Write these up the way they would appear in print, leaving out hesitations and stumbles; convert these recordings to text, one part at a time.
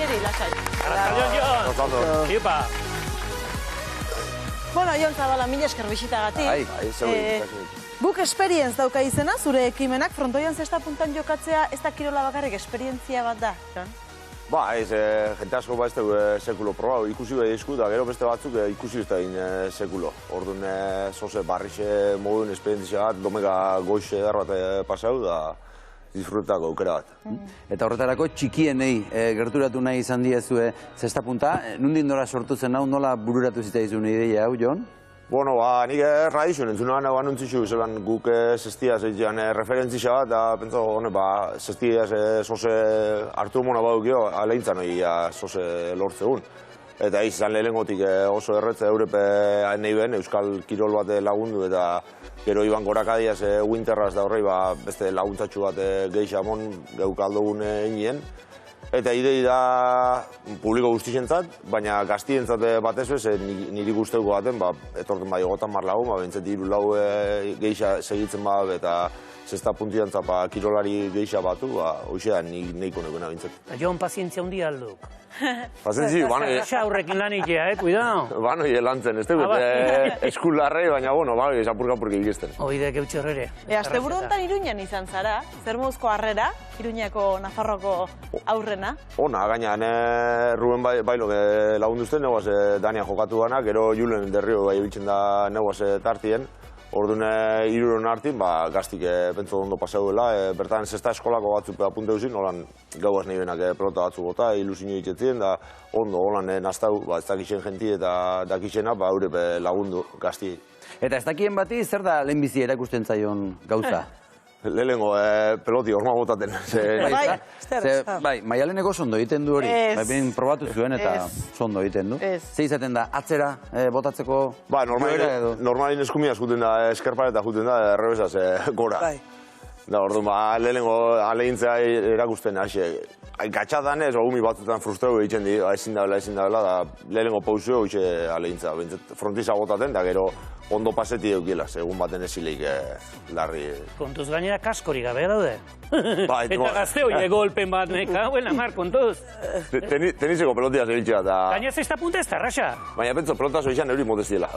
Eseri, lasai. Arratsaldeon, Jon. Ipa. Bueno, Jon Zabala, mila esker bisitagatik. Guk esperientz dauka izena, zure ekimenak, frontoian zesta puntan jokatzea, ez da kirola bakarrik esperientzia bat da, Jon? Ba, jente asko ba ez dugu sekulo probau, ikusi behi esku, da gero beste batzuk ikusi ez da egin sekulo. Orduan, zoze barrixe moduen esperientzia bat, domega goiz edar bat pasau, da disfrutako aukera bat. Eta horretarako txikienei gerturatu nahi izan diezue zesta punta, nundin dora sortu zen hau, nola bururatu zitzaizun ideia hau, Jon? Bueno, nik radizioen entzunan hau anuntzizu, zelan guk zestiaz egin referentzia bat, da pentsa, zestiaz zoze hartu mona badukio, alehintzan hori zoze lortzegun. Eta izan lehengotik oso erretze Eurepe nahi ben, Euskal Kirol bat lagundu, eta gero iban gorakadiaz winterraz da horrei beste laguntzatxu bat geixamon geukaldogun egin. Eta idei da publiko guztientzat, baina gaztientzat batez bez, niri guzteuko baten, etorten bai gotan marlagun, bintzat hiru lau geixa segitzen eta zesta puntiantza kirolari geixa batu, hoxe da neiko nekuna bintzat. Jon, pazientzia hundi alduk. Pazientzi, bano... Xaurrekin lan itea, cuidado. Bano lantzen, ez dugu, eskularrei, baina, apurka ikisten. Oide, keutxerrere. Asteburu honetan Iruñan izan zara, zer moduzko harrera, Iruñako, Nafarroko aurrena? Ona, gainean Ruben Bailok lagunduzten, negoaz Dania jokatu gana, gero Julen Derrio bai ebitzen da negoaz tartien. Orduan hiruron hartin, gaztik pentso ondo pasauela, bertan zesta eskolako batzuk apunte duzin, holan gauaz nahi benak pelota batzuk gota, ilusio itxetzien, da ondo holan naztau, ez dakixen jenti eta dakixena, haure lagundu gaztiei. Eta ez dakien bati, zer da lehenbizi erakusten zaion gauza? Lehenengo peloti horma botaten. Bai, Maialeneko sondo egiten du hori. Baina probatu zuen eta sondo egiten du. Ze izaten da, atzera botatzeko joera edo? Normalin eskumia juten da, eskerpareta juten da, errebesaz gora. Da, orduan, lehenengo alegintzea erakusten, gatxatan ez, umi batzutan frustrau egiten di, ezin dabela, da lehenengo pausio egiten alegintzea. Frontiza botaten, da gero ondo paseti eukiela, egun baten ezileik larri. Kontuz gainera kaskori gabe daude. Eta gazte hori golpen bat neka, buena mar, kontuz. Teniseko pelotia zebiltzea eta... Gaina zesta punta ez da raxa. Baina pentso pelota zoizan euri moteziela.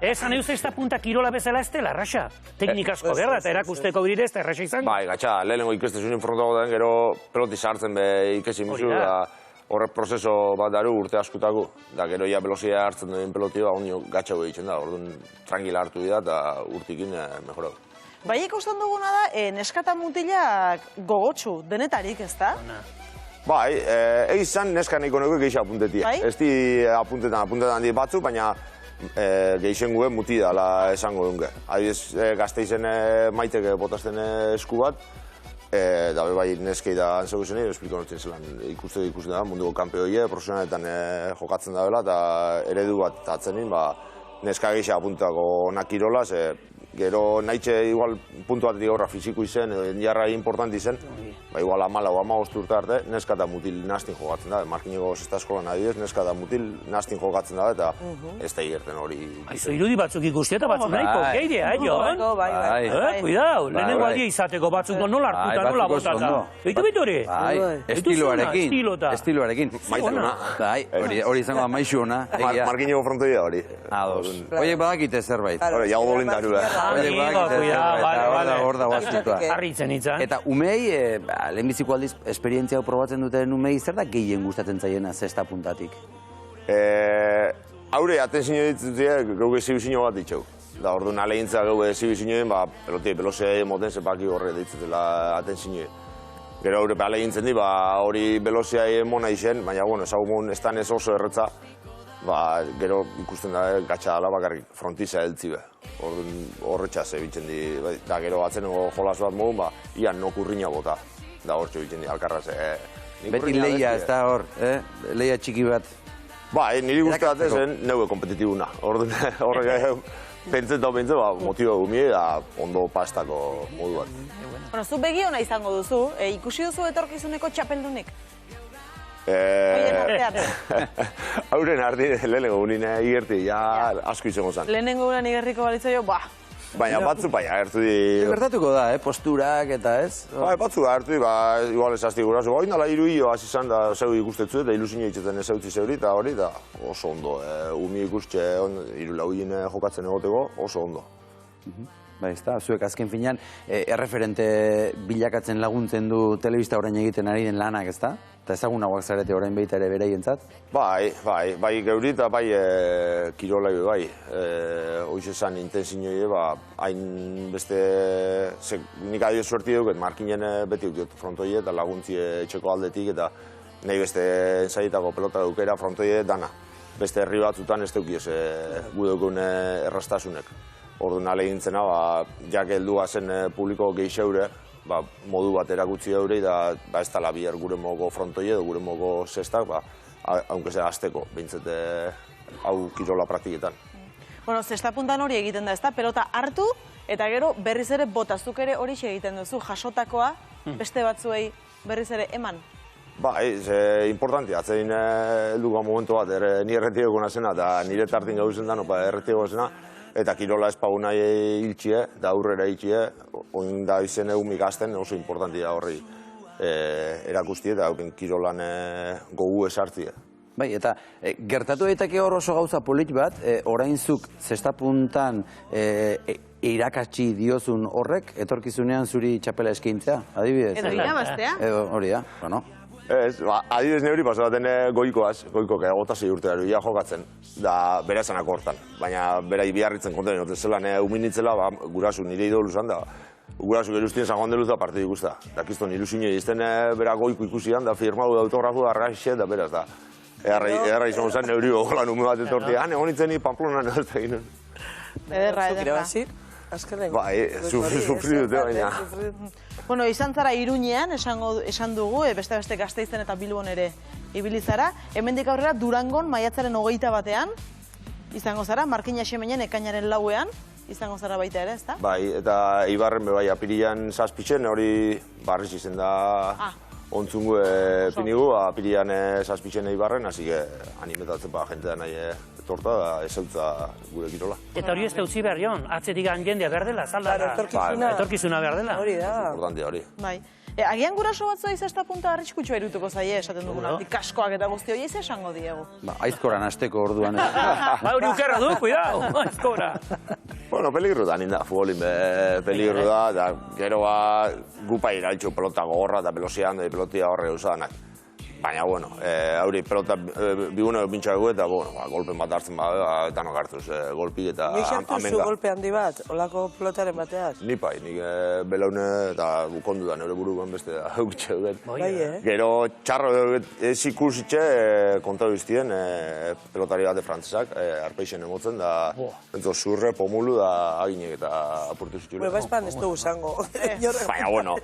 Esan eus zesta punta kirola bezala ez dela raxa. Teknik asko berda eta erakusteko birire ez da raxa izan. Bai, gatxa, lehenengo ikestezunin frontago den, gero peloti sartzen be ikesi musu, horrek prozeso bat daru urte askutako. Da, gero ia velozia hartzen duen pelotio, onio gatxago egiten da, orduan tranquila hartu dira eta urtikin mejorau. Bai, ikusten duguna da, neskata mutilak gogotsu, denetarik, ez da? Bai, egizan neska nahiko nuke gehiago apuntetia. Ez di apuntetan di batzu, baina gehixen guen muti dala esango dunke. Adibidez, Gasteizen Maitek botazten esku bat, da bai neskei da antzeko zen, espliko notzen zelan ikusten da, munduko kampeoie, profesionaletan jokatzen da bela, eta eredu bat atzenin, neska gehiago apuntako nakirola, gero nahitxe igual puntu batetik aurra fiziko izen, jarra importanti izen, igual 14 o 15 urte arte, neska eta mutil nastin jokatzen da, Markineko zesta eskolan adibidez, neska eta mutil nastin jokatzen da, eta ez da igerten hori. Aizu, irudi batzuk ikusti eta batzuk nahiko, geire, Jon? Kuidau, lehenengo aldia izateko batzuk nola hartuta, nola botata. Eitu hori? Estiloarekin. Maizuna. Hori izango da maizu ona. Markineko frontoia hori. Oiek badakite zerbait. Hori, jago bolindaru da. Hor da guaztutua. Harritzen itzan. Eta umei, lehenbiziko aldiz esperientzia probatzen duten umei, zer da gehien gustatzen zaiena zesta puntatik? Haure, atentzio ditzutia, gau ezibizino bat ditxau. Da, orduan alegintza gau ezibizinoen, pelotia, pelosea moten zepaki horre ditzutela atentzio. Gero haure, alegintzen di, hori pelosea mona izen, baina, ezagumun ez ez oso erretza, gero ikusten da gatsa dala bakarrik frontiza heltzi be. Horretxaz ebitzen di, da gero atzeneko jolas bat mogun, ian nokurriña bota. Da hortxo ebitzen di, alkarraz. Beti leia, ez da hor, leia txiki bat. Niri guztatzen zen, neue kompetitibuna. Horrek pentsen eta motiba gumie, da ondo pastako modu bat. Zu begi hona izango duzu, ikusi duzu etorkizuneko txapeldunik? Hauren ardi lehenengo unine igerti, asko izango zen. Lehenengo unan igerriko balitza jo, Baina batzu bai agertu di... Gertatuko da, posturak eta ez? Bai, batzu agertu di, igual esazti guraso. Hoi nala iru hio hasi zan da zeu ikustetzu eta ilusinio itxetan ezautzi zeuri eta hori da oso ondo. Umi ikustxe iru lauien jokatzen egoteko oso ondo. Bai, ez da, zuek azken finean erreferente bilakatzen laguntzen du telebista orain egiten ari den lanak, ez da? Eta ezagunagoak zarete orain baita ere beraientzat? Bai, geuri eta bai kirolai bai. Hoiz esan intensiñoi, hain beste... Nik adio suerti duket, markinen beti duket frontoie eta laguntzi etxeko aldetik eta nahi beste ensaietako pelota dukera frontoie dana. Beste herri batzutan ez dukiez gu dukun errastasunek. Orduan alegintzena, jak heldua zen publiko geixeure, modu bat erakutsi daure, da ez tala bihar gure mogo frontoie edo gure mogo sestak, haunque zera azteko, behintzete hau kirola praktiketan. Bueno, zesta puntan hori egiten da, ez da, pelota hartu, eta gero berriz ere botazuk ere hori egiten duzu, jasotakoa, beste batzuei berriz ere eman. Importanti, atzein helduko momentu bat, ni erretiego nazena, eta nire tartin gauzen da, erretiego zena, eta kirola espaguna hiltxie, da aurrera hiltxie, oin da izen egun mikazten oso importanti da horri erakustie, eta kirolan gogu esartzie. Bai, eta gertatu daiteke hor oso gauza polit bat, orainzuk zesta puntan irakatsi diozun horrek, etorkizunean zuri txapela eskaintzea, adibidez? Edo irabaztea? Hori da, bueno. Ez, adibidez neuri pasatzen goikoaz, goikoak egotasi urtean ia jokatzen, da bera esanak hortan. Baina bera ibiarritzen konten, zelan uminitzela, gurasu nire idolu zan, da gurasu gerustien zagoan deluz da partidu ikusta. Da kiston ilusinio izten bera goiko ikusian, da firmau da autografu da arraxe, da beraz da. Edarra izan zen neuri gogolan ume bat etorti, egon nintzen ni Pamplonan ez da ginen. Ederra. Bai, sufri dute baina. Bueno, izan zara Iruñean, esan dugu, beste Gasteizen eta Bilbon ere ibili zara. Hemendik aurrera Durangon maiatzaren 21ean izango zara, Markina Xemenen ekainaren 4ean izango zara baita ere, ezta? Bai, eta Ibarren bai apirian zazpitzen, hori barriz izen da ontzungu pinigu, apirian zazpitzen Ibarren, hasi animetatzen jente da nahi torta da ezautza gure kirola. Eta hori ez da utzi behar joan, atzetik jendea behar dela, zaldara. Etorkizuna behar dela. Hori da. Importante hori. Bai. Agian guraso batzua izazta punta arriskutsua irutuko zaie, esaten duguna. Kaskoak eta guzti hori ez esango diegu. Aizkoran hasteko orduan. Hori ukerra du, cuidao, aizkora. Bueno, peligro da, ninda, futbolin peligro da, eta gero gupa iraltxu pelota gogorra eta pelosia pelotia horre usanak. Baina, bueno, hauri pelota bigune bintxa dugu eta, golpen bat hartzen danok hartuz golpik eta amenga. Nik hartu zu golpe handi bat, olako pelotaren bateaz? Ni pai, nik belaune eta kondu da, nire burukoen beste da eukitxe duget. Gero txarro ez ikusitxe kontatu iztien pelotari bat frantzesak, arpeixen emotzen, da zurre, pomulu da aginek eta apurtu zitxure. Bueno, baizpan ez dugu zango. Baina, bueno,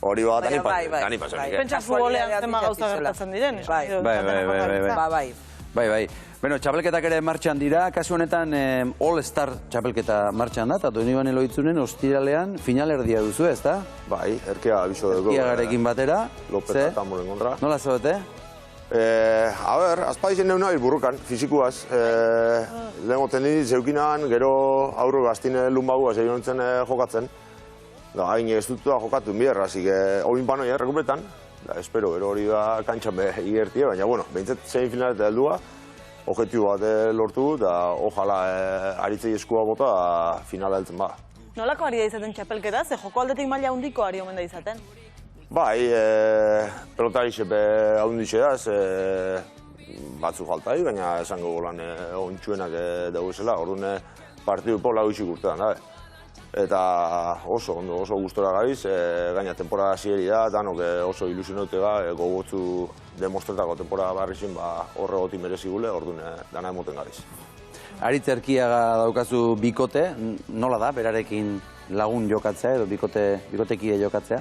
hori bat dani pasen. Pentsa futbolean zema gauza gertatzen diren. Bai. Bueno, txapelketak ere martxan dira, kasu honetan All-Star txapelketa martxan da, eta Donibane Loitzunen ostiralean finalerdia duzu, ez da? Bai, erkea abiso dugu. Erkeagarekin batera. Lopez eta Tamboren kontra. Nola zaudete? A ber, azpadizien neuna burrukan, fizikuaz. Lehen goten zeukinan, gero aurro gaztine lunbagua zegin nintzen jokatzen. Hain ez dut da jokatu bier, hasi olin panoi errekupetan. Espero, gero hori da kantxan igertie, baina, bueno, behintzat zein final eta heldua, objektibo bat lortu eta ojala aritzei eskua bota finala heltzen ba. Nolako ari da izaten txapelketa? Ze joko aldetik maila handiko ari omen da izaten? Bai, pelotari xepe handitxe da, batzu faltai, baina esango golan ontsuenak dugu esela, orduan partidu pola guixik urtean da. Eta oso ondo, oso gustora gabiz, gaina temporada hasieri da, danok oso ilusionaute gogotzu demostretako temporada barrizin horre goti merezi gule, orduan dana emoten gabiz. Aritz Erkiaga daukazu bikote, nola da, berarekin lagun jokatzea edo bikotekide jokatzea?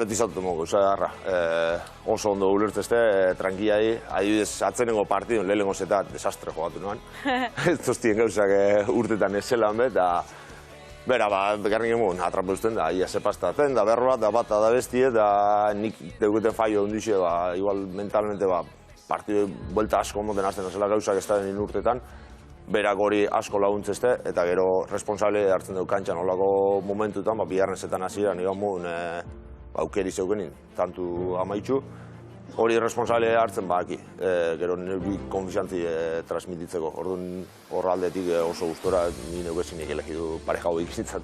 Beti zautu mogu, oso ondo ulertzeste, tranquilai, adibidez atzenengo partidun lehenengo zeta desastre jokatu nuen. Ez tostien gauzak urtetan ez zelan bet, bera, bekarrik egun atrapuzten da, ia sepaztaten, da berroa, da bat, da bestie, da nik deguten faio hundixe, igual mentalmente partidu buelta asko moten azten azela gauzak ez da den urtetan, berak hori asko laguntzeste, eta gero responsable hartzen dut kantxan olako momentutan, biharnezetan hasiera nigan mun aukeri zeukenin, tantu amaitxu, hori responsable hartzen baki, gero nire konfizantzi transmititzeko. Orduan hor aldetik oso gustora, ni neukezinik elegidu pareja hau ikizitzat.